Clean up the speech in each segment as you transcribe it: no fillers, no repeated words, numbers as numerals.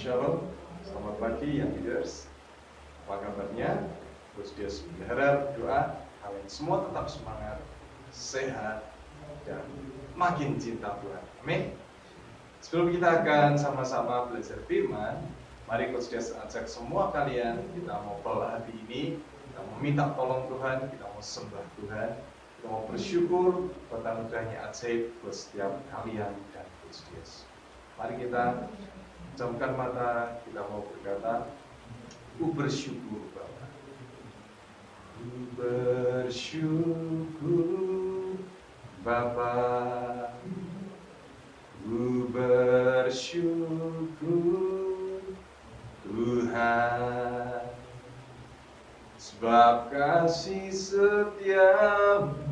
Shalom, selamat pagi yang leaders. Apa kabarnya? Coach Dias berharap doa kalian semua tetap semangat, sehat, dan makin cinta Tuhan. Amin. Sebelum kita akan sama-sama belajar firman, mari Coach Dias ajak semua kalian, kita mau bawa hati ini, kita mau minta tolong Tuhan, kita mau sembah Tuhan, kita mau bersyukur buat anugerahnya ajaib buat setiap kalian dan Coach Dias. Mari kita jamkan mata, kita mau berkata, ku bersyukur Bapa. Ku bersyukur Bapa. Ku bersyukur Tuhan, sebab kasih setiamu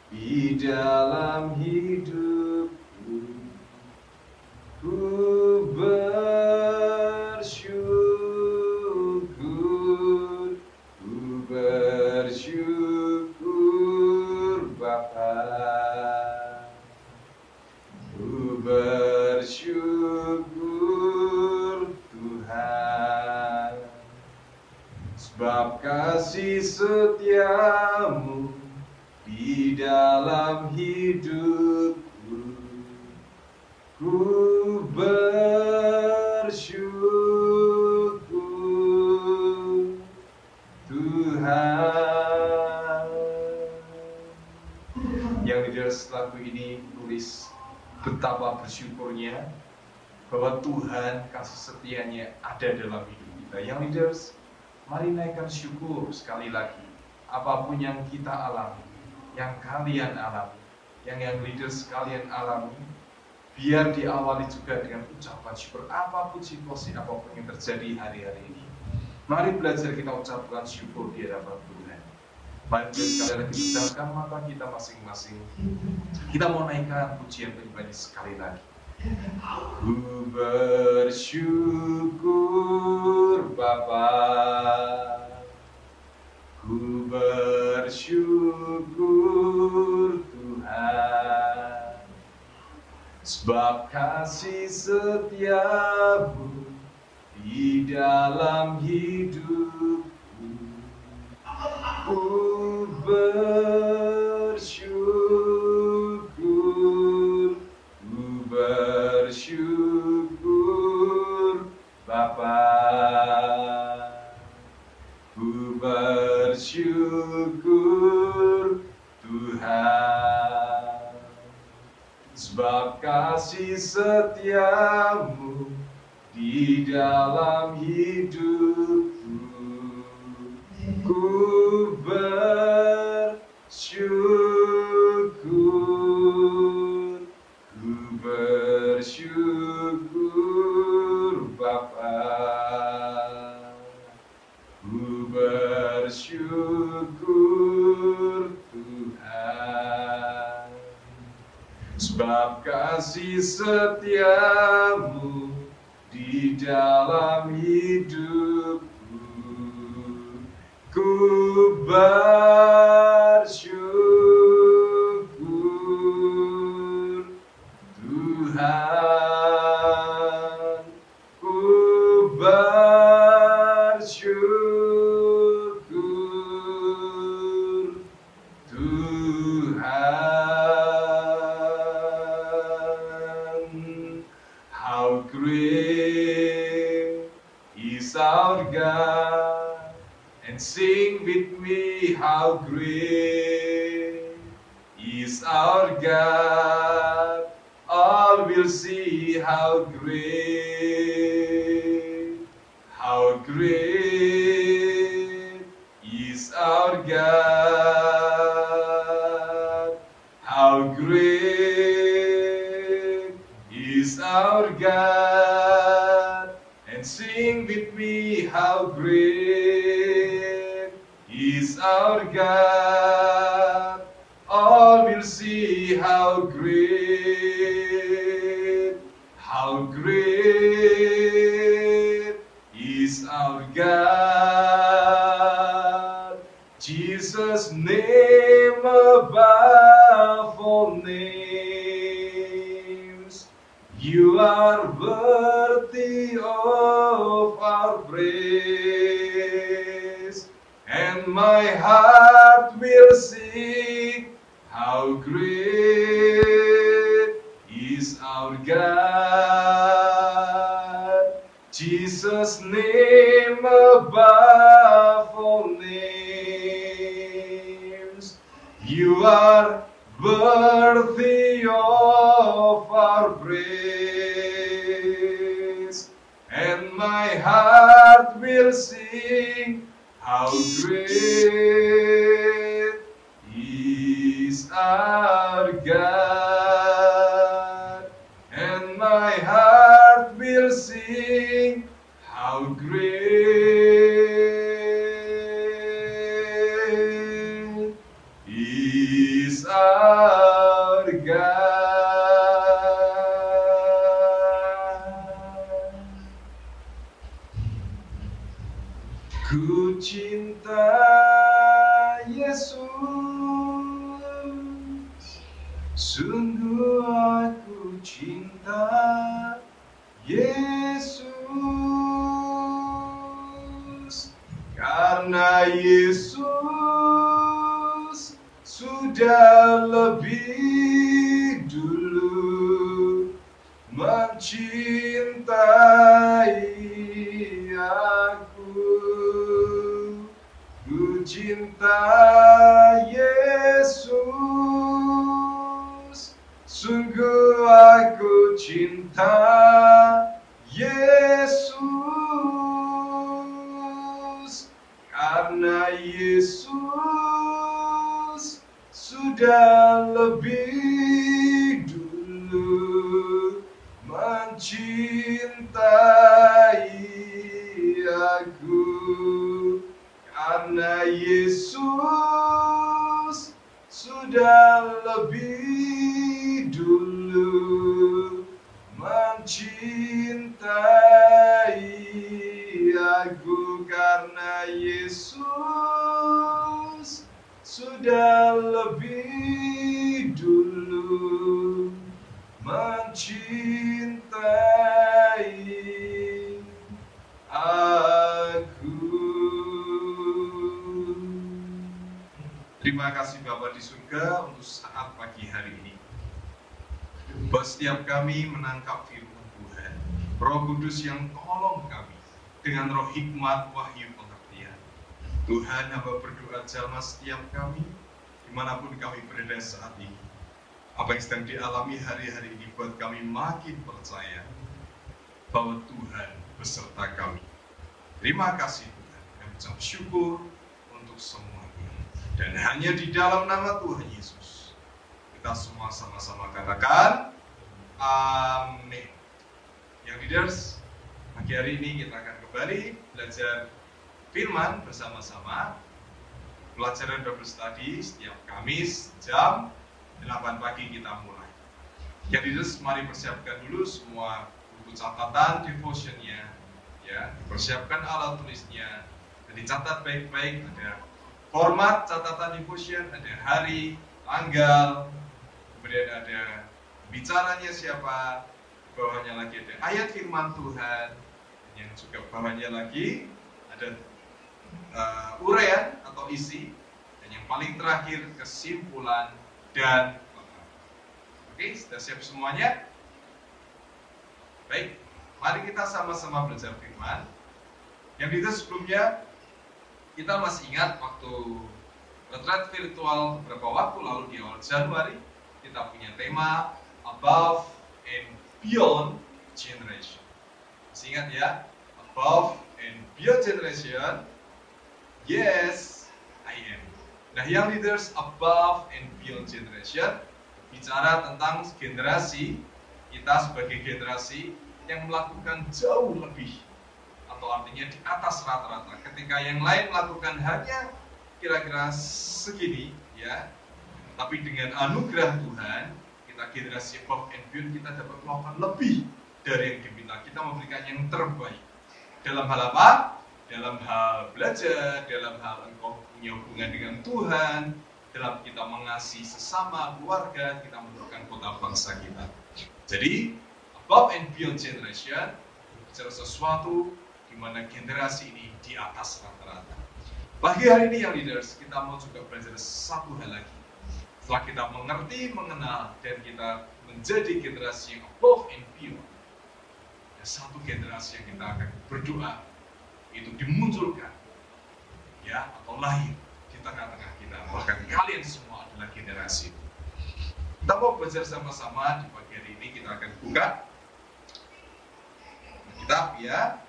di dalam hidupku. Ku bersyukur Bapa. Ku bersyukur Tuhan, sebab kasih setiamu di dalam hidupku. Ku bersyukur Tuhan. Yang leaders lagu ini tulis betapa bersyukurnya bahwa Tuhan kasih setianya ada dalam hidup kita. Yang leaders, mari naikkan syukur sekali lagi. Apapun yang kita alami, yang kalian alami, yang leaders kalian alami, biar diawali juga dengan ucapan syukur. Apapun situasi, apapun yang terjadi hari-hari ini, mari belajar kita ucapkan syukur di hadapan Tuhan. Mari sekali lagi pejamkan mata kita masing-masing. Kita mau naikkan pujian pribadi sekali lagi. Ku bersyukur Bapa. Ku bersyukur Tuhan, sebab kasih setiamu di dalam hidupku. Ku bersyukur Bapa. Ku bersyukur Tuhan, sebab kasih setiamu di dalam hidupku. Ku bersyukur Bapa. Ku bersyukur Tuhan, sebab kasih setiamu di dalam hidupku. Ku bersyukur Tuhan. Ku bersyukur Tuhan. How great is our God, and sing with me, how great is our God. All will see how great is our God. How great is our God, and sing with me, how great is our God. All will see how great is our God. Jesus' name above all names. You are worthy of our praise, and my heart will sing, how great is our God. Jesus' name above all names. You are worthy of our praise, and my heart will sing, how great is our God. And my heart will sing, how great is our God. Ku cinta Yesus, sungguh aku cinta Yesus, karena Yesus sudah lebih dulu mencintai aku. Ku cinta Yesus, sungguh aku cinta Yesus, karena Yesus sudah lebih dulu mencintai aku. Karena Yesus sudah lebih dulu mencintai aku. Karena Yesus sudah lebih dulu mencintai aku. Terima kasih Bapa di surga untuk saat pagi hari ini. Buat setiap kami menangkap firman Tuhan, Roh Kudus yang tolong kami dengan roh hikmat, wahyu, pengertian. Tuhan, hamba berdoa jalma setiap kami, dimanapun kami berada saat ini. Apa yang sedang dialami hari-hari ini buat kami makin percaya bahwa Tuhan beserta kami. Terima kasih Tuhan, kami ucap syukur untuk semuanya. Dan hanya di dalam nama Tuhan Yesus, kita semua sama-sama katakan, amin. Yang leaders, pagi hari ini kita akan kembali belajar firman bersama-sama. Pelajaran Bible Study setiap Kamis jam 8 pagi kita mulai. Yang leaders, mari persiapkan dulu semua buku catatan devotionnya, ya, dipersiapkan alat tulisnya, dan dicatat baik-baik. Ada format catatan devotion, ada hari, tanggal, kemudian ada bicaranya siapa, bawahnya lagi ada ayat firman Tuhan, yang juga bawahnya lagi ada uraian atau isi, dan yang paling terakhir kesimpulan dan oke, sudah siap semuanya? Baik, mari kita sama-sama belajar firman. Yang itu sebelumnya kita masih ingat waktu retreat virtual beberapa waktu lalu di awal Januari, kita punya tema Above and Beyond Generation. Masih ingat ya? Above and Beyond Generation. Yes, I am. Nah, yang leaders, Above and Beyond Generation bicara tentang generasi, kita sebagai generasi yang melakukan jauh lebih, atau artinya di atas rata-rata. Ketika yang lain melakukan hanya kira-kira segini, ya, tapi dengan anugerah Tuhan, kita generasi above and beyond, kita dapat melakukan lebih dari yang diminta. Kita memberikan yang terbaik. Dalam hal apa? Dalam hal belajar, dalam hal engkau punya hubungan dengan Tuhan, dalam kita mengasihi sesama, keluarga, kita mendoakan kota bangsa kita. Jadi, above and beyond generation, bicara sesuatu di mana generasi ini di atas rata-rata. Pagi hari ini yang leaders, kita mau juga belajar satu hal lagi. Setelah kita mengerti, mengenal, dan kita menjadi generasi yang above and beyond, ada satu generasi yang kita akan berdoa, itu dimunculkan, ya, atau lahir di tengah-tengah kita. Bahkan kalian semua adalah generasi itu. Kita mau belajar sama-sama di pagi hari ini. Kita akan buka kitab, ya.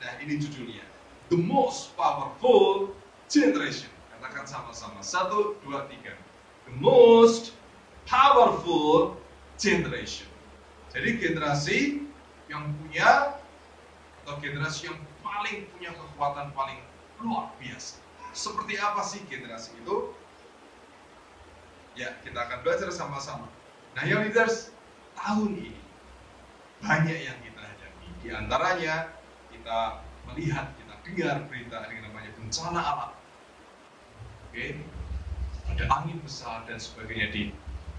Nah, ini judulnya, The Most Powerful Generation. Katakan sama-sama, 1, 2, 3. The Most Powerful Generation. Jadi generasi yang punya, atau generasi yang paling punya kekuatan paling luar biasa. Seperti apa sih generasi itu? Ya, kita akan belajar sama-sama. Nah, yang leaders, tahun ini banyak yang kita hadapi. Di antaranya kita melihat, kita dengar berita yang namanya bencana alam. Oke, ada angin besar dan sebagainya. Di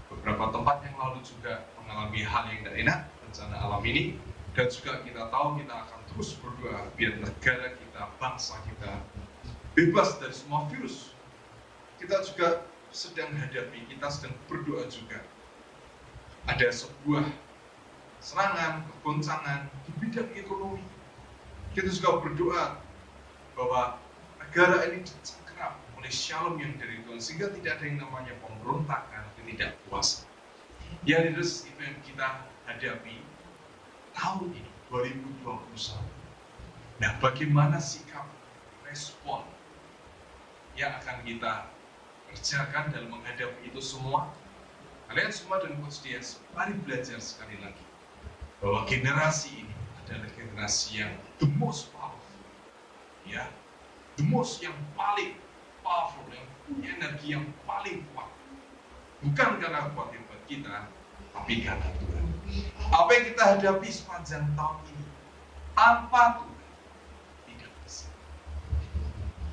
beberapa tempat yang lalu juga mengalami hal yang tidak enak, bencana alam ini. Dan juga kita tahu kita akan terus berdoa biar negara kita, bangsa kita bebas dari semua virus. Kita juga sedang hadapi, kita sedang berdoa juga. Ada sebuah serangan, kegoncangan di bidang ekonomi. Kita juga berdoa bahwa negara ini dicengkeram oleh shalom yang dari Tuhan, sehingga tidak ada yang namanya pemberontakan dan tidak puasa. Ya, leaders, itu yang kita hadapi tahun ini, 2021. Nah, bagaimana sikap, respon yang akan kita kerjakan dalam menghadapi itu semua? Kalian semua dan Coach Dias, mari belajar sekali lagi bahwa generasi ini adalah generasi yang the most powerful, ya, the most, yang paling powerful, yang punya energi yang paling kuat. Bukan karena kuat hebat kita, tapi karena Tuhan. Apa yang kita hadapi sepanjang tahun ini, tanpa Tuhan tidak bisa.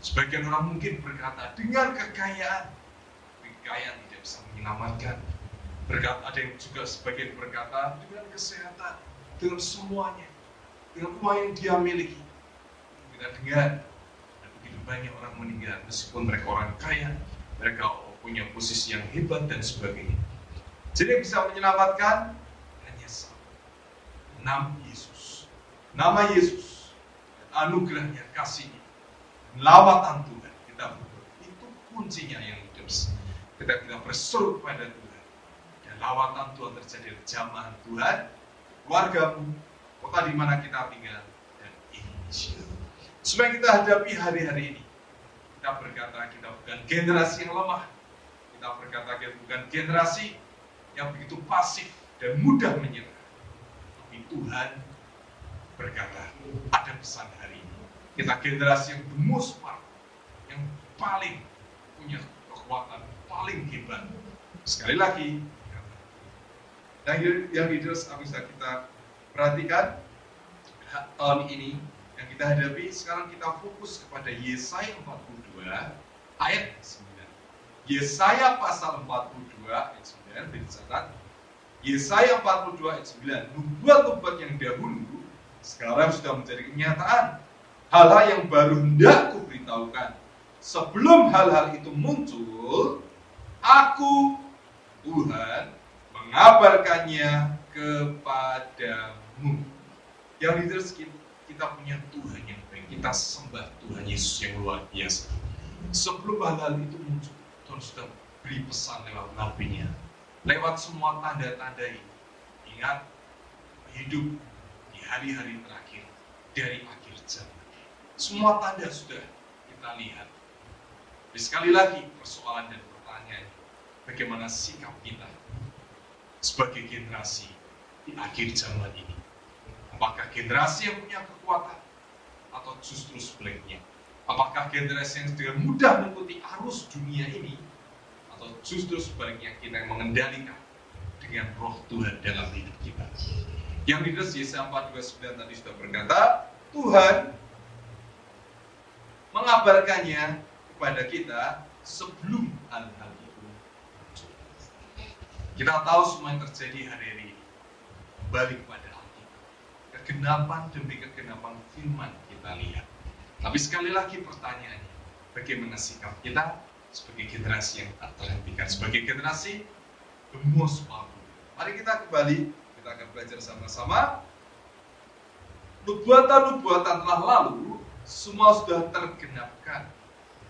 Sebagian orang mungkin berkata, dengan kekayaan tidak bisa menyelamatkan. Ada yang juga sebagian berkata, dengan kesehatan, dengan semuanya, dengan uang yang dia miliki. Kita dengar, ada begitu banyak orang meninggal, meskipun mereka orang kaya, mereka punya posisi yang hebat dan sebagainya. Jadi yang bisa menyelamatkan hanya satu, nama Yesus. Nama Yesus, anugerahnya, kasihnya, lawatan Tuhan. Kita berdoa, itu kuncinya yang hidup. Kita berseru kepada Tuhan, dan lawatan Tuhan terjadi di jamaah Tuhan, keluargamu, kota di mana kita tinggal, dan Indonesia. Supaya kita hadapi hari-hari ini, kita berkata kita bukan generasi yang lemah. Kita berkata kita bukan generasi yang begitu pasif dan mudah menyerah. Tapi Tuhan berkata, ada pesan hari ini. Kita generasi yang the most powerful, yang paling punya kekuatan, paling hebat. Sekali lagi, yang leaders bisa kita perhatikan tahun ini yang kita hadapi. Sekarang kita fokus kepada Yesaya 42 ayat 9. Yesaya pasal 42 ayat 9, dicatat. Yesaya 42 ayat 9. Nubuat-nubuat yang dahulu sekarang sudah menjadi kenyataan. Hal-hal yang baru hendak kuberitahukan. Sebelum hal-hal itu muncul, aku, Tuhan, mengabarkannya kepadamu. Yang leaders, kita punya Tuhan yang baik. Kita sembah Tuhan Yesus yang luar biasa. Sebelum hal-hal itu muncul, Tuhan sudah beri pesan lewat nabinya, lewat semua tanda-tanda ini. Ingat, hidup di hari-hari terakhir dari akhir zaman. Semua tanda sudah kita lihat. Jadi sekali lagi persoalan dan pertanyaan, bagaimana sikap kita sebagai generasi di akhir zaman ini? Apakah generasi yang punya kekuatan atau justru sebaliknya? Apakah generasi yang dengan mudah mengikuti arus dunia ini, atau justru sebaliknya kita yang mengendalikan dengan roh Tuhan dalam hidup kita? Yang leaders Yesaya 42:9 tadi sudah berkata, Tuhan mengabarkannya kepada kita sebelum hal-hal itu muncul. Kita tahu semua yang terjadi hari-hari ini kembali kepada kegenapan demi kegenapan firman kita lihat. Tapi sekali lagi pertanyaannya, bagaimana sikap kita sebagai generasi yang tak terhentikan, sebagai generasi the most powerful. Mari kita kembali, kita akan belajar sama-sama. Nubuatan-nubuatan telah lalu, semua sudah tergenapkan.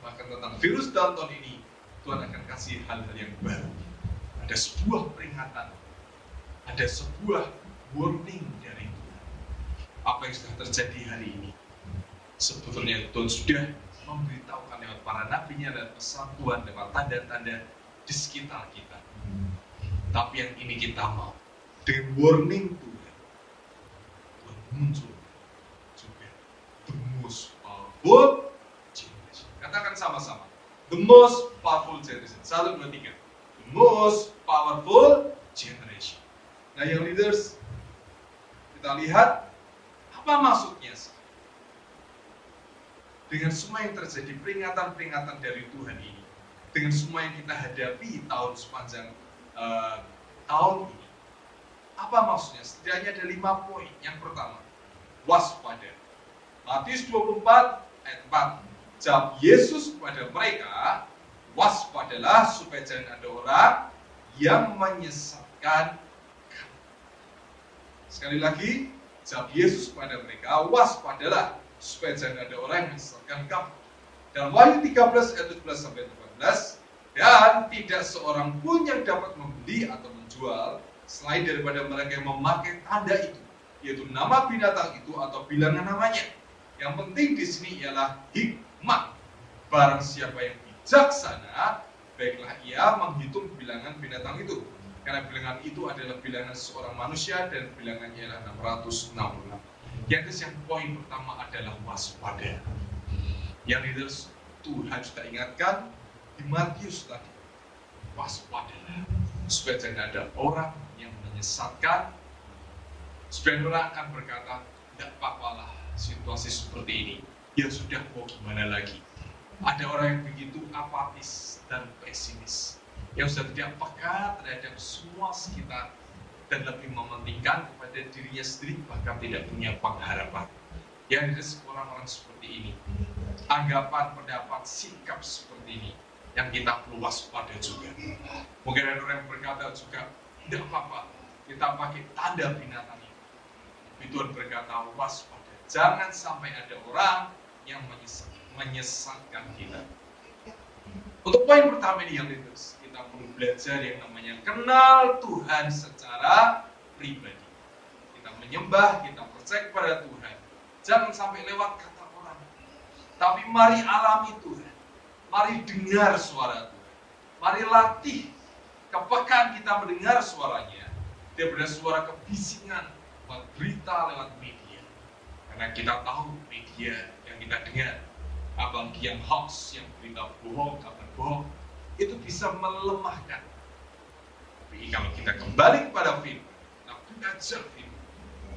Bahkan tentang virus Downton ini, Tuhan akan kasih hal-hal yang baru. Ada sebuah peringatan, ada sebuah warning dari Tuhan. Apa yang sudah terjadi hari ini? Sebetulnya Tuhan sudah memberitahukan lewat para nabinya dan pesan Tuhan lewat tanda-tanda di sekitar kita. Tapi yang ini kita mau, dengan warning Tuhan muncul juga the most powerful generation. Katakan sama-sama, the most powerful generation. 1, 2, 3. The most powerful generation. Nah, yang leaders, kita lihat apa maksudnya sih dengan semua yang terjadi, peringatan-peringatan dari Tuhan ini, dengan semua yang kita hadapi tahun sepanjang tahun ini. Apa maksudnya? Setidaknya ada 5 poin. Yang pertama, waspada. Matius 24 ayat 4. Jawab Yesus kepada mereka, waspadalah supaya jangan ada orang yang menyesatkan kamu. Sekali lagi, jawab Yesus kepada mereka, waspadalah supaya jangan ada orang yang menyesatkan kamu. Dalam Wahyu 13 ayat 17 sampai 18, dan tidak seorang pun yang dapat membeli atau menjual selain daripada mereka yang memakai tanda itu, yaitu nama binatang itu atau bilangan namanya. Yang penting di sini ialah hikmat. Barang siapa yang bijaksana, baiklah ia menghitung bilangan binatang itu. Karena bilangan itu adalah bilangan seorang manusia dan bilangannya ialah 666. Yang poin pertama adalah waspada. Yang leaders, Tuhan sudah ingatkan di Matius tadi, waspadalah supaya jangan ada orang yang menyesatkan. Sebagian orang akan berkata, tidak apa-apalah situasi seperti ini, ya sudah, mau gimana lagi. Ada orang yang begitu apatis dan pesimis, yang sudah tidak peka terhadap semua sekitar dan lebih mementingkan kepada dirinya sendiri, bahkan tidak punya pengharapan. Yang ada orang-orang seperti ini, anggapan, pendapat, sikap seperti ini yang kita perlu waspada juga. Mungkin ada orang yang berkata juga, tidak apa-apa, kita pakai tanda binatang ini. Tapi Tuhan berkata, waspada, jangan sampai ada orang yang menyesatkan kita. Untuk poin pertama ini yang leaders, kita perlu belajar yang namanya kenal Tuhan secara pribadi. Kita menyembah, kita percaya kepada Tuhan. Jangan sampai lewat kata orang. Tapi mari alami Tuhan. Mari dengar suara Tuhan. Mari latih kepekaan kita mendengar suaranya daripada suara kebisingan lewat berita, lewat media. Karena kita tahu media yang kita dengar, apalagi yang hoax, yang berita bohong, kabar bohong, itu bisa melemahkan. Tapi kalau kita kembali kepada firman, kita belajar firman,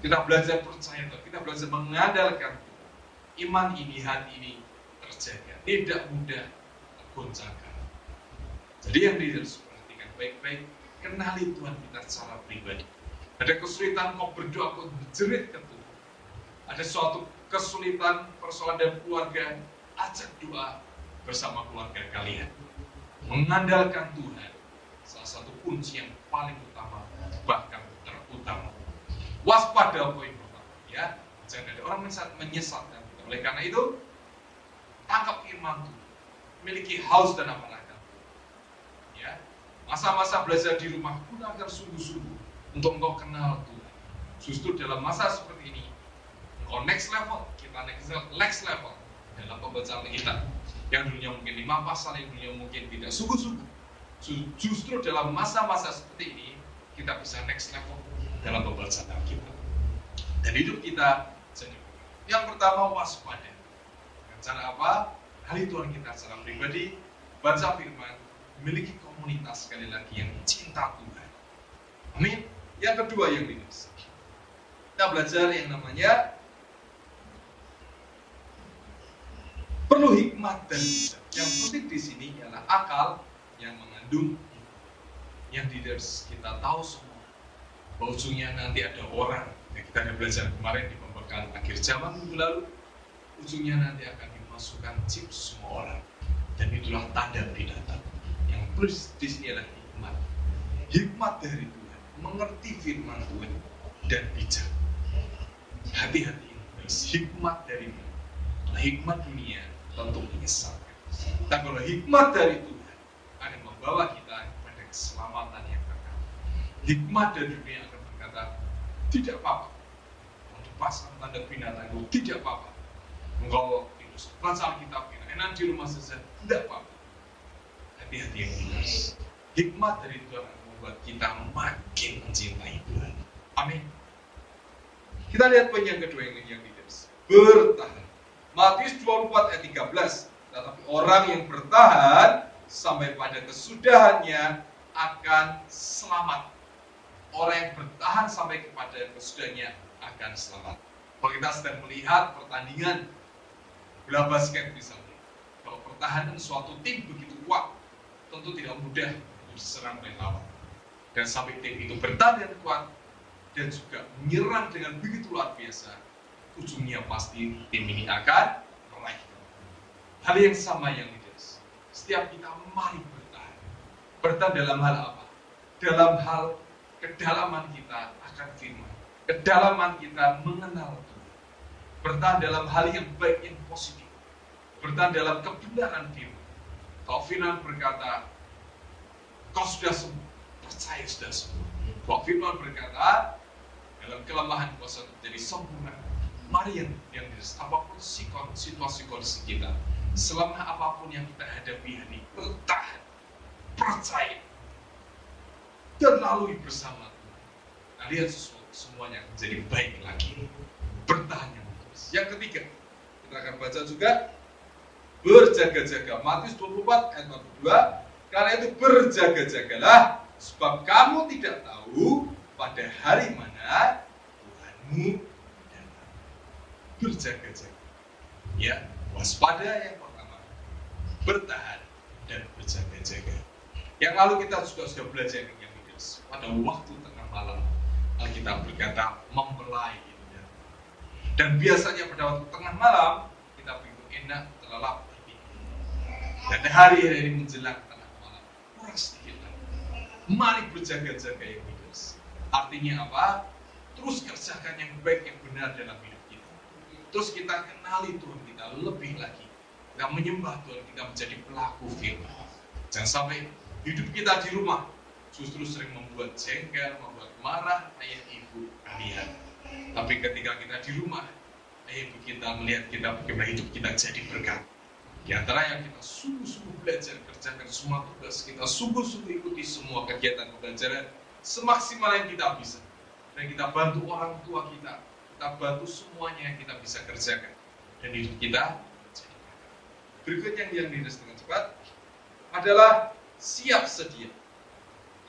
kita belajar percaya Tuhan, kita belajar mengandalkan Tuhan, iman ini, hati ini terjaga, tidak mudah tergoncangkan. Jadi yang harus perhatikan baik-baik, kenali Tuhan kita secara pribadi. Ada kesulitan kau berdoa, kau berjerit ke Tuhan. Ada suatu kesulitan, persoalan dalam keluarga, ajak doa bersama keluarga kalian. Mengandalkan Tuhan, salah satu kunci yang paling utama, bahkan terutama. Waspada poin pertama, ya. Jangan ada orang menyesatkan kita. Oleh karena itu, tangkap firman Tuhan. Miliki haus dan amarah Tuhan. Ya. Masa-masa belajar di rumah, gunakan sungguh-sungguh untuk engkau kenal Tuhan. Justru dalam masa seperti ini, engkau next level, kita next level dalam pembacaan kita. Yang dulunya mungkin 5 pasal, yang dulunya mungkin tidak sungguh-sungguh. Justru dalam masa-masa seperti ini, kita bisa next level dalam pembacaan kita. Dan hidup kita jadi. Yang pertama, waspada. Dengan cara apa? Hali Tuhan kita secara pribadi, baca firman, memiliki komunitas sekali lagi yang cinta Tuhan. Amin. Yang kedua yang leaders, kita belajar yang namanya perlu hikmat dan bijak. Yang penting di sini adalah akal yang mengandung yang leaders, kita tahu semua bahwa ujungnya nanti ada orang Yang kita ada belajar kemarin di pembekaan akhir zaman minggu lalu, ujungnya nanti akan dimasukkan chip semua orang. Dan itulah tanda binatang. Yang plus di sini adalah hikmat. Hikmat dari Tuhan, mengerti firman Tuhan dan bijak. Hati-hati, hikmat dari Tuhan. Hikmat dunia tentu menyesatkan. Dan kalau hikmat dari Tuhan akan membawa kita kepada keselamatan yang kekal. Hikmat dari dunia akan berkata, tidak apa-apa. Mau dipasang tanda binatang itu tidak apa-apa. Engkau baca Alkitab, enak di rumah saja, tidak apa-apa. Hati-hati yang jelas. Hikmat dari Tuhan akan membuat kita makin mencintai Tuhan. Amin. Kita lihat poin yang kedua yang leaders. Bertahan. Matius 24 ayat 13. Tetapi orang yang bertahan sampai pada kesudahannya akan selamat. Orang yang bertahan sampai kepada kesudahannya akan selamat. Kalau kita sedang melihat pertandingan bola basket misalnya, kalau pertahanan suatu tim begitu kuat, tentu tidak mudah untuk diserang oleh lawan. Dan sampai tim itu bertahan dengan kuat dan juga menyerang dengan begitu luar biasa, ujungnya pasti tim ini akan meraih. Hal yang sama yang leaders. Setiap kita mari bertahan. Bertahan dalam hal apa? Dalam hal kedalaman kita akan firman. Kedalaman kita mengenal Tuhan. Bertahan dalam hal yang baik, yang positif. Bertahan dalam kebenaran firman. Kalau firman berkata, kau sudah sembuh, percaya sudah sembuh. Kalau firman berkata, dalam kelemahan kuasa menjadi sempurna. Mari yang leaders, apapun situasi kondisi kita, selama apapun yang kita hadapi hari, bertahan, percaya, dan lalui bersama Tuhan. Nah, lihat semuanya menjadi baik lagi. Bertahan yang terus. Yang ketiga, kita akan baca juga berjaga-jaga. Matius 24 ayat 42. Karena itu berjaga-jagalah, sebab kamu tidak tahu pada hari mana Tuhanmu datang. Berjaga-jaga. Ya, waspada yang pertama, bertahan dan berjaga-jaga. Yang lalu kita juga sudah belajar yang leaders. Pada waktu tengah malam, Alkitab berkata mempelai itu. Dan biasanya pada waktu tengah malam kita begitu enak terlelap tertidur. Dan hari-hari menjelang tengah malam kurang sedikit lagi. Mari berjaga-jaga yang leaders. Artinya apa? Terus kerjakan yang baik, yang benar dalam hidup kita. Terus kita kenali Tuhan kita lebih lagi. Kita menyembah Tuhan, kita menjadi pelaku firman. Jangan sampai hidup kita di rumah justru sering membuat jengkel, membuat marah ayah ibu kalian. Tapi ketika kita di rumah, ayah ibu kita melihat kita bagaimana hidup kita jadi berkat. Di antara yang kita sungguh-sungguh belajar, kerjakan semua tugas, kita sungguh-sungguh ikuti semua kegiatan pembelajaran semaksimal yang kita bisa. Dan kita bantu orang tua kita bantu semuanya yang kita bisa kerjakan. Dan hidup kita jadi berkat. Berikutnya yang leaders dengan cepat adalah siap sedia.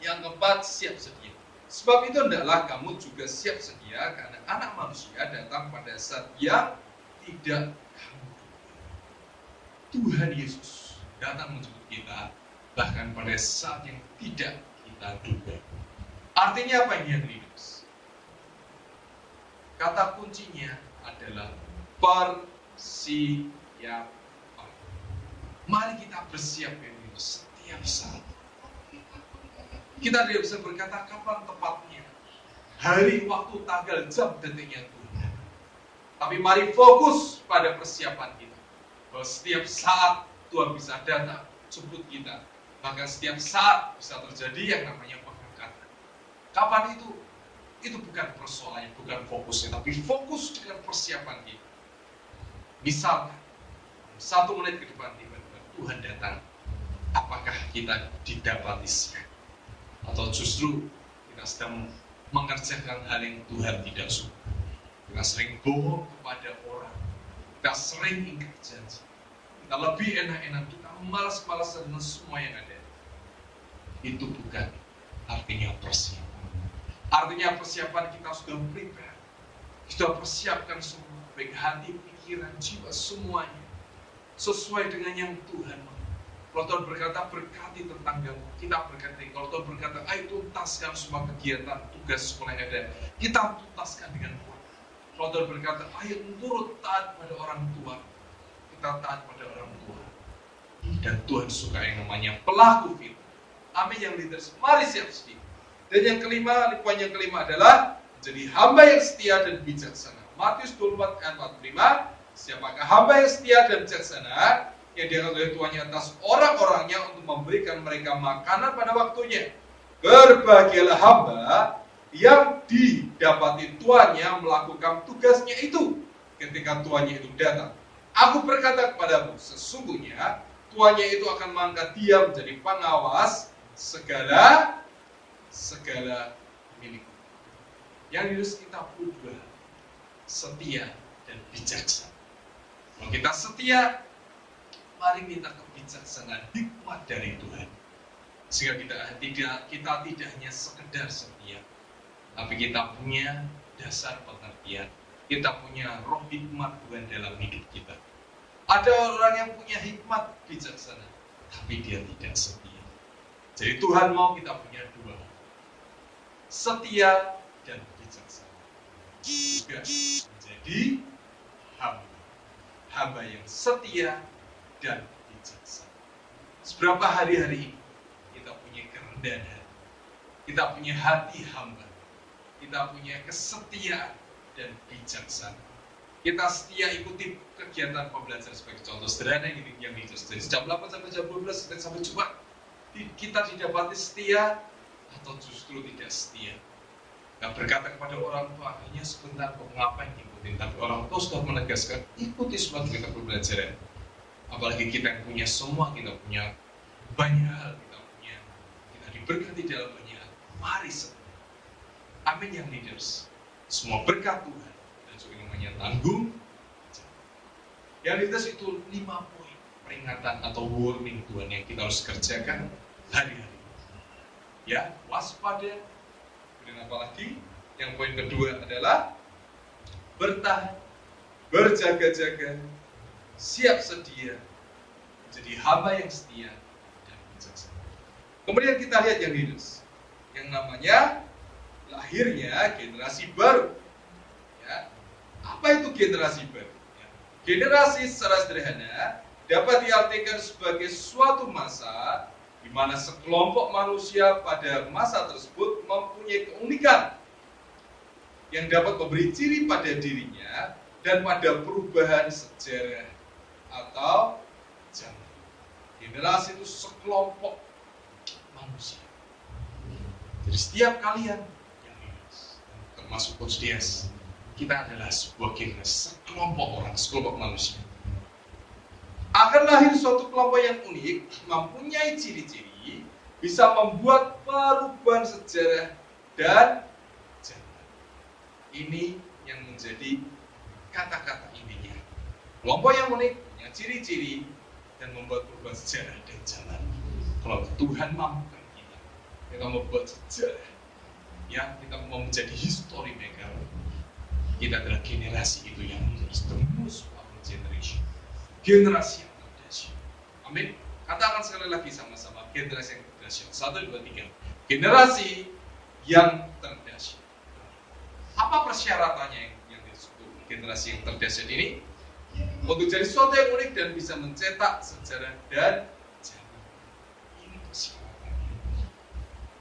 Yang keempat, siap sedia. Sebab itu hendaklah kamu juga siap sedia, karena anak manusia datang pada saat yang tidak kamu duga. Tuhan Yesus datang menjemput kita, bahkan pada saat yang tidak kita duga. Artinya apa ini yang leaders? Kata kuncinya adalah persiapan. Mari kita bersiap ya leaders, setiap saat. Kita tidak bisa berkata kapan tepatnya, hari, waktu, tanggal, jam, detiknya Tuhan. Tapi mari fokus pada persiapan kita. Bahwa setiap saat Tuhan bisa datang, jemput kita. Bahkan setiap saat bisa terjadi yang namanya pengangkatan. Kapan itu? Itu bukan persoalannya, bukan fokusnya, tapi fokus dengan persiapan kita. Misalkan, 1 menit ke depan tiba-tiba Tuhan datang, apakah kita didapati siap? Atau justru kita sedang mengerjakan hal yang Tuhan tidak suka. Kita sering bohong kepada orang, kita sering ingkar janji, kita lebih enak-enak, kita malas-malasan dengan semua yang ada. Itu bukan artinya persiapan. Artinya persiapan kita sudah prepare, kita persiapkan semua, baik hati, pikiran, jiwa, semuanya sesuai dengan yang Tuhan mau. Kalau Tuhan berkata berkati tetangga, kita berkati. Kalau Tuhan berkata ayo tuntaskan semua kegiatan tugas sekolah yang ada, kita tuntaskan dengan kuat. Kalau Tuhan berkata ayo turut taat pada orang tua, kita taat pada orang tua. Dan Tuhan suka yang namanya pelaku firman. Amin yang leaders. Mari siap sedia. Dan yang kelima, poin yang kelima adalah menjadi hamba yang setia dan bijaksana. Matius 24 ayat 45. Siapakah hamba yang setia dan bijaksana, yang diangkat oleh tuannya atas orang-orangnya untuk memberikan mereka makanan pada waktunya. Berbahagialah hamba yang didapati tuannya melakukan tugasnya itu ketika tuannya itu datang. Aku berkata kepadamu, sesungguhnya tuannya itu akan mengangkat dia menjadi pengawas segala milik. Yang harus kita ubah setia dan bijaksana. Kalau kita setia, mari minta kebijaksanaan hikmat dari Tuhan. Sehingga kita tidak hanya sekedar setia, tapi kita punya dasar pengertian. Kita punya roh hikmat Tuhan dalam hidup kita. Ada orang yang punya hikmat bijaksana, tapi dia tidak setia. Jadi Tuhan mau kita punya dua, setia dan bijaksana. Juga menjadi hamba yang setia dan bijaksana. Seberapa hari-hari ini kita punya kerendahan hati, kita punya hati hamba, kita punya kesetiaan dan bijaksana. Kita setia ikuti kegiatan pembelajaran sebagai contoh sederhana yang dari jam 8 sampai jam 12 sampai Jumat. Kita didapati setia atau justru tidak setia. Nah, berkata kepada orang tua, hanya sebentar kok ngapain ikutin. Tapi orang tua sudah menegaskan, ikuti semua kegiatan pembelajaran. Apalagi kita yang punya semua, kita punya banyak hal, kita diberkati dalam banyak hal. Mari setia. Amin yang leaders. Semua berkat Tuhan. Namanya tanggung. Yang leaders itu 5 poin peringatan atau warning Tuhan yang kita harus kerjakan hari-hari. Ya, waspada. Kemudian apa lagi? Yang poin kedua adalah bertahan, berjaga-jaga, siap sedia, menjadi hamba yang setia dan bijaksana. Kemudian kita lihat yang leaders, yang namanya lahirnya generasi baru. Ya. Apa itu generasi baru? Generasi secara sederhana dapat diartikan sebagai suatu masa di mana sekelompok manusia pada masa tersebut mempunyai keunikan yang dapat memberi ciri pada dirinya dan pada perubahan sejarah atau zaman. Generasi itu sekelompok manusia. Jadi setiap kalian yang termasuk Coach Dias, kita adalah sebuah generasi, sekelompok orang, sekelompok manusia. Akan lahir suatu kelompok yang unik, mempunyai ciri-ciri, bisa membuat perubahan sejarah dan zaman. Ini yang menjadi kata-kata intinya. Kelompok yang unik, punya ciri-ciri, dan membuat perubahan sejarah dan zaman. Kalau Tuhan mampukan kita membuat sejarah, ya, kita mau menjadi history maker. Kita adalah generasi itu yang menjadi the most powerful generation. Generasi yang terdahsyat. Amin. Katakan sekali lagi sama-sama, generasi yang terdahsyat. 1, 2, 3. Generasi yang terdahsyat. Apa persyaratannya yang disebut generasi yang terdahsyat ini? Untuk jadi sesuatu yang unik dan bisa mencetak sejarah dan zaman. Ini persyaratannya.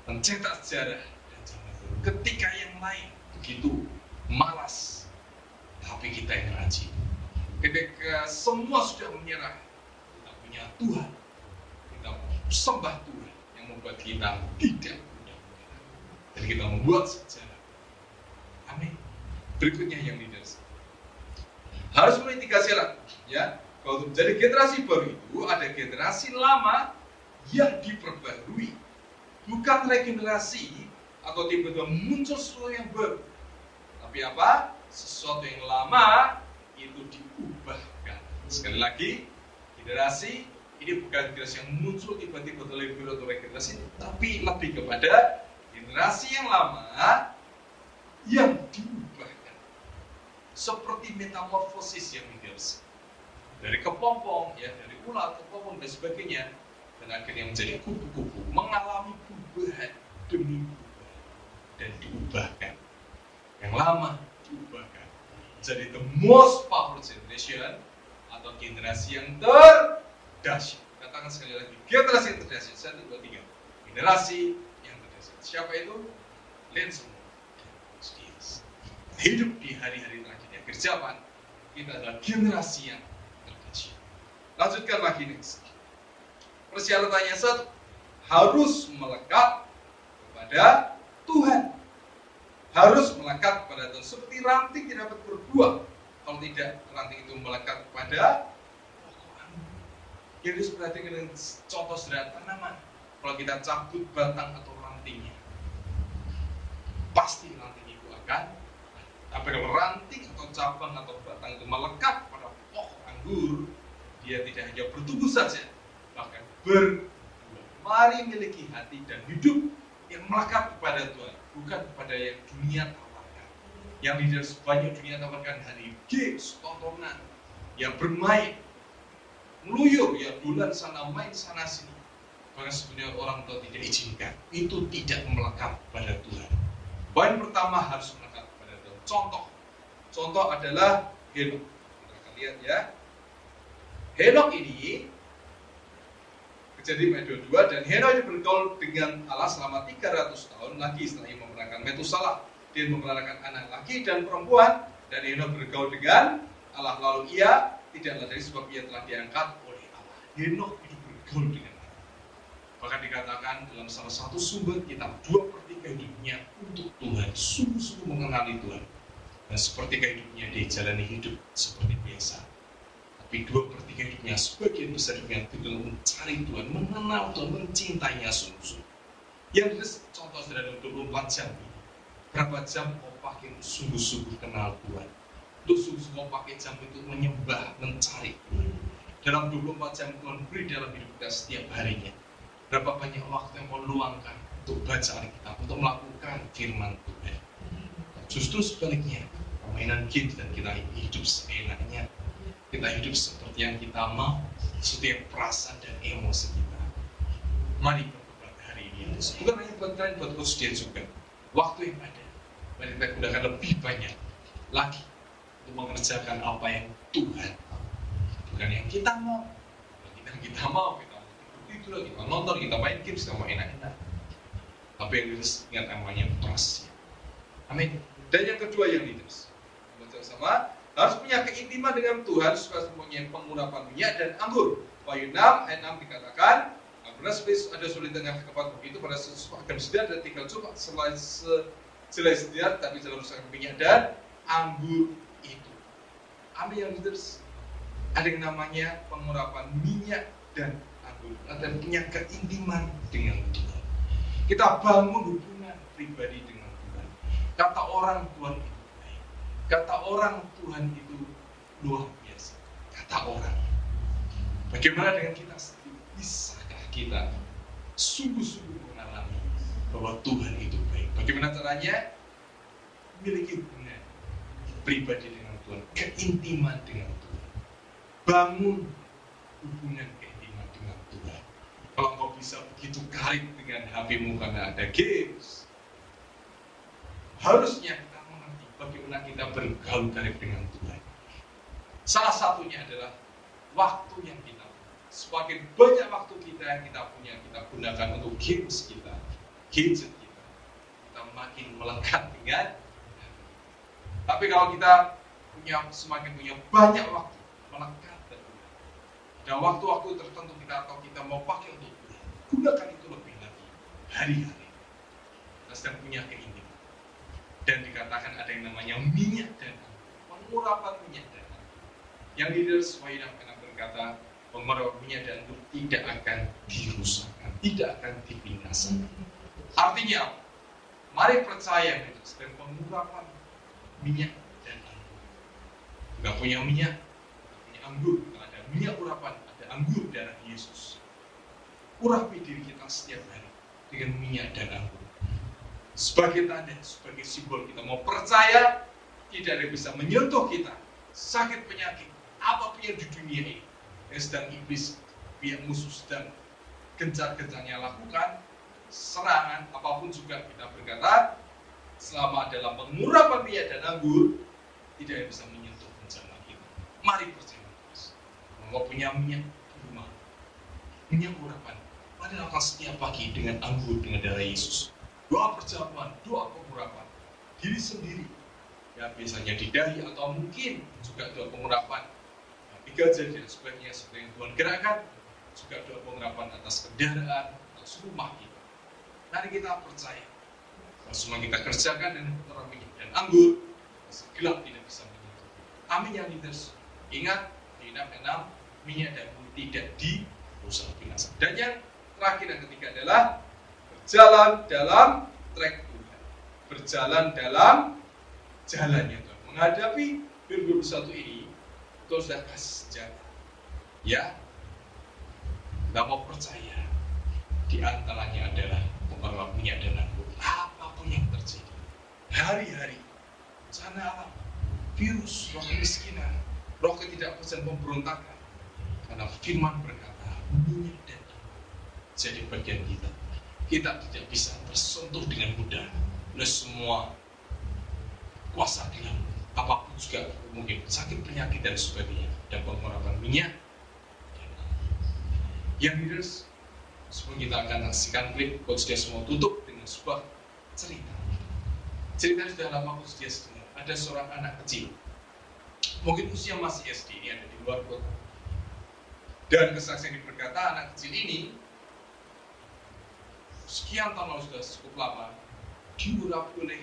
Mencetak sejarah dan zaman. Ketika yang lain begitu malas, tapi kita yang rajin. Ketika semua sudah menyerah, kita punya Tuhan, kita sembah Tuhan yang membuat kita tidak punya menyerah, dan kita membuat sejarah. Amin. Berikutnya yang leaders harus memiliki 3 syarat, ya. Kalau untuk menjadi generasi baru itu ada generasi lama yang diperbarui, bukan regenerasi atau tiba-tiba muncul sesuatu yang baru. Tapi apa? Sesuatu yang lama itu diubahkan. Sekali lagi, generasi ini bukan generasi yang muncul tiba-tiba terlebih atau regenerasi, tapi lebih kepada generasi yang lama yang diubahkan. Seperti metamorfosis yang biasa. Dari kepompong, ya, dari ulat, kepompong dan sebagainya, dan akhirnya menjadi kupu-kupu, mengalami perubahan demi perubahan dan diubahkan. Yang lama diubahkan jadi the most powerful generation atau generasi yang terdahsyat. Katakan sekali lagi, generasi yang terdahsyat. 1, 2, 3. Generasi yang terdahsyat. Siapa itu? Kalian semua. Hidup di hari-hari terakhir di akhir zaman, kita adalah generasi yang terdahsyat. Lanjutkan lagi next. Persyaratannya 1, harus melekat kepada Tuhan. Harus melekat kepada Tuhan. Seperti ranting tidak dapat berbuah kalau tidak ranting itu melekat kepada pokok anggur. Yang diperhatikan dengan contoh sederhana tanaman. Kalau kita cabut batang atau rantingnya, pasti ranting itu akan. Tapi kalau ranting atau cabang atau batang itu melekat pada pokok anggur, dia tidak hanya bertumbuh saja, bahkan berbuah. Mari miliki hati dan hidup yang melekat kepada Tuhan, bukan kepada yang dunia tawarkan. Yang di dalam banyak dunia tawarkan hari games, tontonan, yang bermain, meluyur, ya bulan sana main sana sini. Karena sebenarnya orang tua tidak izinkan. Itu tidak melekat kepada Tuhan. Poin pertama harus melekat kepada Tuhan. Contoh adalah Henok. Kita lihat ya. Henok ini Kejadian ayat 22, dan Henok ini bergaul dengan Allah selama 300 tahun lagi setelah ia memerankan Metusalah. Dia memeliharakan anak laki dan perempuan, dan Henok bergaul dengan Allah. Lalu ia tidaklah dari sebab ia telah diangkat oleh Allah. Henok itu bergaul dengan Allah. Bahkan dikatakan dalam salah satu sumber kitab 2/3 hidupnya untuk Tuhan, sungguh-sungguh mengenali Tuhan. Dan seperti hidupnya dia jalani hidup seperti biasa. Tapi 2/3 hidupnya, sebagian besar hidupnya itu mencari Tuhan, mengenal Tuhan, mencintainya sungguh-sungguh. Yang contoh sederhana 24 jam ini. Berapa jam kau pakai sungguh-sungguh kenal Tuhan? Untuk sungguh-sungguh kau pakai jam itu menyembah, mencari Tuhan. Dalam 24 jam Tuhan beri dalam hidup kita setiap harinya. Berapa banyak waktu yang kau luangkan untuk baca Alkitab, untuk melakukan firman Tuhan. Justru sebaliknya, permainan game dan kita hidup seenaknya. Kita hidup seperti yang kita mau, setiap perasaan dan emosi kita. Mari bertobat hari ini. Bukan hanya buat kalian, buat Christian juga. Waktu yang ada, mari kita gunakan lebih banyak lagi untuk mengerjakan apa yang Tuhan mau. Bukan yang kita mau. Kita mau, kita tidur, kita nonton, kita main games, kita mau enak-enak. Tapi yang harus ingat namanya trust. Amin. Dan yang kedua yang leaders, sama harus punya keintiman dengan Tuhan supaya mempunyai pengurapan minyak dan anggur. Wahyu 6 ayat 6 dikatakan, karena ada sulit dengan kekepat begitu pada sesuatu akan sedia dan tinggal cuma selai sedia, tapi dalam usaha minyak dan anggur itu. Amin yang leaders. Ada yang namanya pengurapan minyak dan anggur. Ada punya keintiman dengan Tuhan. Kita bangun hubungan pribadi dengan Tuhan. Kata orang Tuhan itu baik. Kata orang Tuhan itu luar biasa. Kata orang. Bagaimana dengan kita sendiri? Bisakah kita sungguh-sungguh mengalami bahwa Tuhan itu baik? Bagaimana caranya? Memiliki hubungan pribadi dengan Tuhan, keintiman dengan Tuhan. Bangun hubungan keintiman dengan Tuhan. Kalau kau bisa begitu karib dengan HP-mu karena ada games, harusnya kita mengerti bagaimana kita bergaul karib dengan Tuhan. Salah satunya adalah waktu yang kita punya. Semakin banyak waktu kita yang kita punya, kita gunakan untuk games kita, gadget kita makin melekat dengan. Tapi kalau kita semakin punya banyak waktu melekat dengan Tuhan, ada waktu-waktu tertentu kita atau kita mau pakai untuk Tuhan, gunakan itu lebih lagi hari-hari. Kita sedang punya keinginan. Dan dikatakan ada yang namanya minyak dan pengurapan minyak dan yang di sesuai dengan berkata pengurapan minyak dan anggur tidak akan dirusakkan, tidak akan dibinasakan. Artinya, mari percaya dan pengurapan minyak dan anggur. Tidak punya minyak, tidak punya anggur. Tidak ada minyak urapan, ada anggur darah Yesus. Urapi diri kita setiap hari dengan minyak dan anggur. Sebagai tanda, sebagai simbol kita mau percaya, tidak ada yang bisa menyentuh kita. Sakit penyakit, apapun yang di dunia ini, yang sedang iblis, pihak musuh sedang gencar-gencarnya lakukan, serangan, apapun juga kita berkata, selama dalam pengurapan minyak dan anggur, tidak ada yang bisa menyentuh rencana kita. Mari percaya terus. Kalau punya minyak di rumah, minyak urapan, mari lakukan setiap pagi dengan anggur, dengan darah Yesus. Doa perjamuan, doa pengurapan, diri sendiri. Ya biasanya di dahi atau mungkin juga doa pengurapan. Tiga jadi dan sebagainya seperti yang Tuhan gerakkan. Juga doa pengurapan atas kendaraan, atas rumah kita. Mari kita percaya. Kalau semua kita kerjakan dengan perkara minyak dan anggur, gelap tidak bisa menyentuh. Amin ya leaders. Ingat di 6:6 minyak dan anggur tidak dirusak binasa. Dan yang terakhir dan ketiga adalah berjalan dalam trek Tuhan. Berjalan dalam jalannya Tuhan. Menghadapi 2021 ini, Tuhan sudah kasih senjata. Ya, kita mau percaya. Di antaranya adalah pengaruh minyak dan anggur. Apapun yang terjadi, hari-hari, bencana alam, virus, roh kemiskinan, roh ketidakpuasan, pemberontakan. Karena firman berkata, minyak dan anggur jadi bagian kita. Kita tidak bisa tersentuh dengan mudah oleh semua kuasa gelap, apapun juga mungkin sakit, penyakit dan sebagainya, dan pengurapan minyak. Yang leaders, sebelum kita akan saksikan klip, Coach Dias mau tutup dengan sebuah cerita. Cerita sudah lama Coach Dias dengar. Ada seorang anak kecil, mungkin usia masih SD, ini ada di luar kota. Dan kesaksian ini berkata, anak kecil ini sekian tahun lalu, sudah cukup lama, diurapi oleh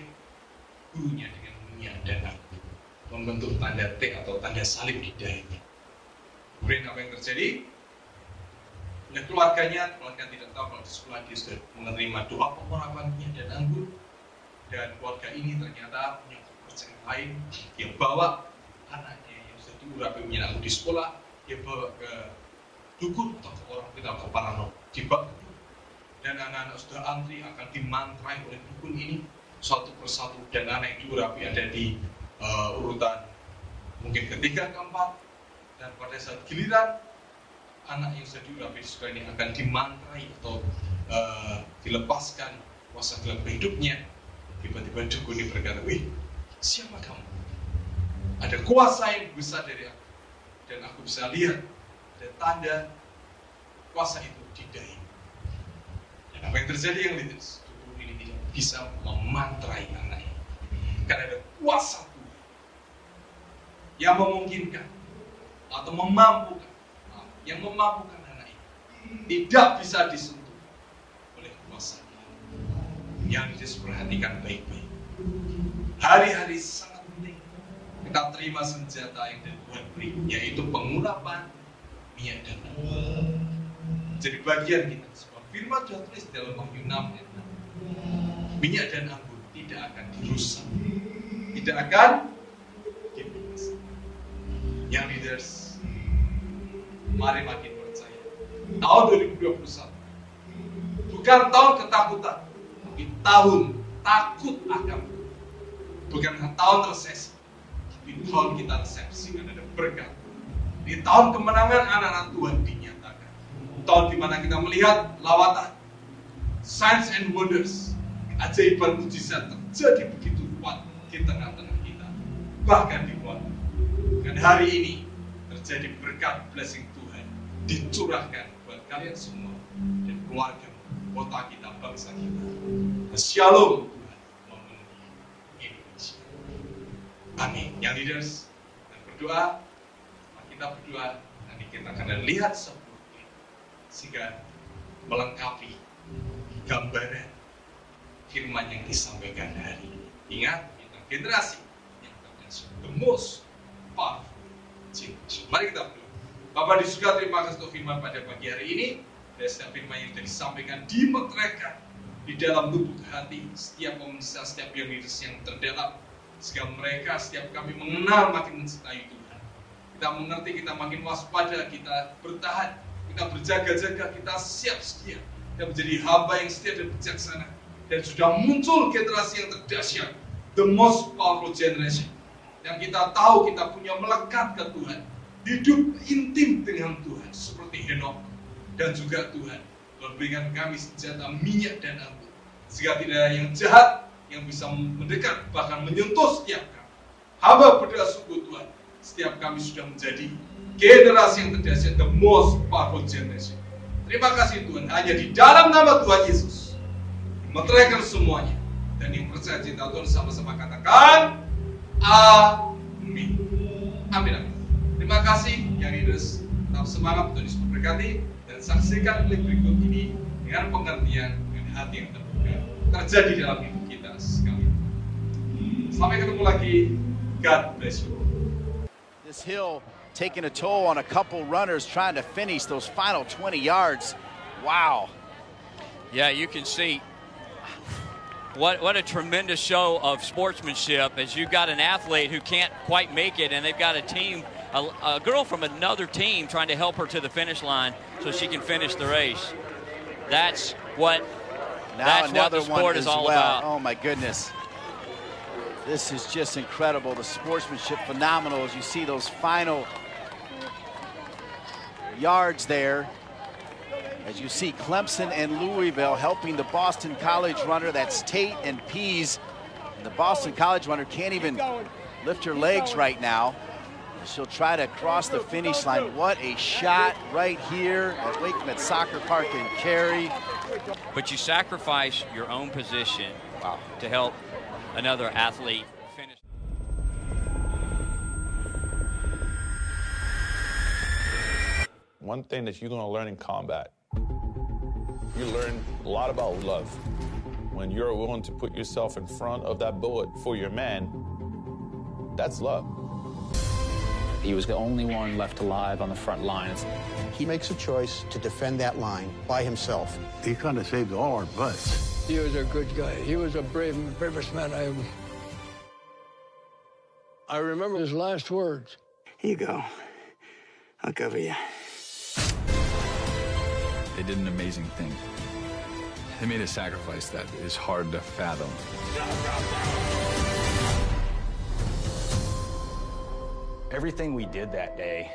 gurunya dengan minyak dan anggur, membentuk tanda T atau tanda salib di dahinya. Kemudian apa yang terjadi? Dan keluarga tidak tahu kalau di sekolah dia sudah menerima doa pengurapan minyak dan anggur. Dan keluarga ini ternyata punya kepercayaan lain. Dia bawa anaknya yang sudah diurapi minyak dan anggur di sekolah, dia bawa ke dukun atau ke orang kita atau paranormal, dibawa ke dukun. Dan anak-anak sudah antri akan dimantrai oleh dukun ini satu persatu, dan anak yang diurapi ada di urutan mungkin ketiga, keempat, dan pada saat giliran anak yang sudah diurapi di sekolah ini akan dimantrai atau dilepaskan kuasa gelap hidupnya. Tiba-tiba dukun ini berkata, "Wih, siapa kamu? Ada kuasa yang besar dari aku, dan aku bisa lihat ada tanda kuasa itu di dahi." Dan apa yang terjadi yang lihat? Dukun ini tidak bisa memantrai anaknya, karena ada kuasa Tuhan yang memungkinkan atau memampukan anak ini tidak bisa disentuh oleh kuasa yang diperhatikan baik-baik. Hari-hari sangat penting kita terima senjata yang dari Tuhan beri, yaitu pengurapan minyak dan anggur. Jadi bagian kita. Sebab firman sudah tulis dalam Wahyu 6 ayat 6. Minyak dan anggur tidak akan dirusak, tidak akan dibinasa. Yang leaders, mari makin percaya. Tahun 2021 bukan tahun ketakutan, tapi tahun takut akan. Bukan tahun resesi, tapi tahun kita resepsi dan ada berkat. Di tahun kemenangan anak-anak Tuhan dinyatakan. Tahun di mana kita melihat lawatan, signs and wonders, keajaiban mujizat terjadi begitu kuat di tengah-tengah kita, bahkan di keluarga. Dan hari ini terjadi berkat blessing Tuhan dicurahkan buat kalian semua dan keluarga, kota kita, bangsa kita. Shalom Tuhan memenuhi Indonesia. Amin. Yang leaders, dan berdoa, kita berdoa, nanti kita akan lihat sebuah sehingga melengkapi gambaran firman yang disampaikan hari ini. Ingat, kita generasi yang terdengar the most powerful generation. Mari kita berdoa. Bapak di surga, terima kasih untuk firman pada pagi hari ini. Dan setiap firman yang sudah disampaikan dimetrekkan di dalam lubuk hati setiap pemirsa, setiap yang terdalam, sehingga mereka, setiap kami mengenal makin mencintai Tuhan. Kita mengerti, kita makin waspada, kita bertahan, kita berjaga-jaga, kita siap sedia, kita menjadi hamba yang setia dan bijaksana. Dan sudah muncul generasi yang terdahsyat, the most powerful generation, yang kita tahu kita punya melekat ke Tuhan, hidup intim dengan Tuhan seperti Henokh, dan juga Tuhan Tuhan berikan kami senjata minyak dan anggur, sehingga tidak ada yang jahat yang bisa mendekat bahkan menyentuh setiap kami. Hamba berdoa sungguh Tuhan, setiap kami sudah menjadi generasi yang terdahsyat, the most powerful generation. Terima kasih Tuhan, hanya di dalam nama Tuhan Yesus meteraikan semuanya. Dan yang percaya cinta Tuhan sama-sama katakan amin. Amin, amin. Terima kasih yang leaders, tetap semangat, Tuhan Yesus memberkati, dan saksikan klip berikut ini dengan pengertian, dengan hati yang terbuka terjadi dalam hidup kita sekali. Sampai ketemu lagi. God bless you. This hill taking a toll on a couple runners trying to finish those final 20 yards. Wow. Yeah, you can see what a tremendous show of sportsmanship as you've got an athlete who can't quite make it, and they've got a team, a girl from another team trying to help her to the finish line so she can finish the race. That's what the sport is all about. Oh my goodness. This is just incredible. The sportsmanship phenomenal as you see those final yards there. As you see Clemson and Louisville helping the Boston College runner. That's Tate and Pease. And the Boston College runner can't even lift her legs right now. She'll try to cross the finish line. What a shot right here at Lakeland Soccer Park in Cary. But you sacrifice your own position to help another athlete finish. One thing that you're going to learn in combat, you learn a lot about love. When you're willing to put yourself in front of that bullet for your man, that's love. He was the only one left alive on the front lines. He makes a choice to defend that line by himself. He kind of saved all our butts. He was a good guy. He was a bravest man I remember his last words. Here you go. I'll cover you. They did an amazing thing. They made a sacrifice that is hard to fathom. Everything we did that day,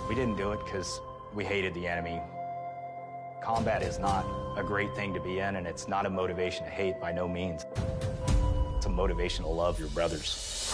we didn't do it because we hated the enemy. Combat is not a great thing to be in, and it's not a motivation to hate by no means. It's a motivation to love your brothers.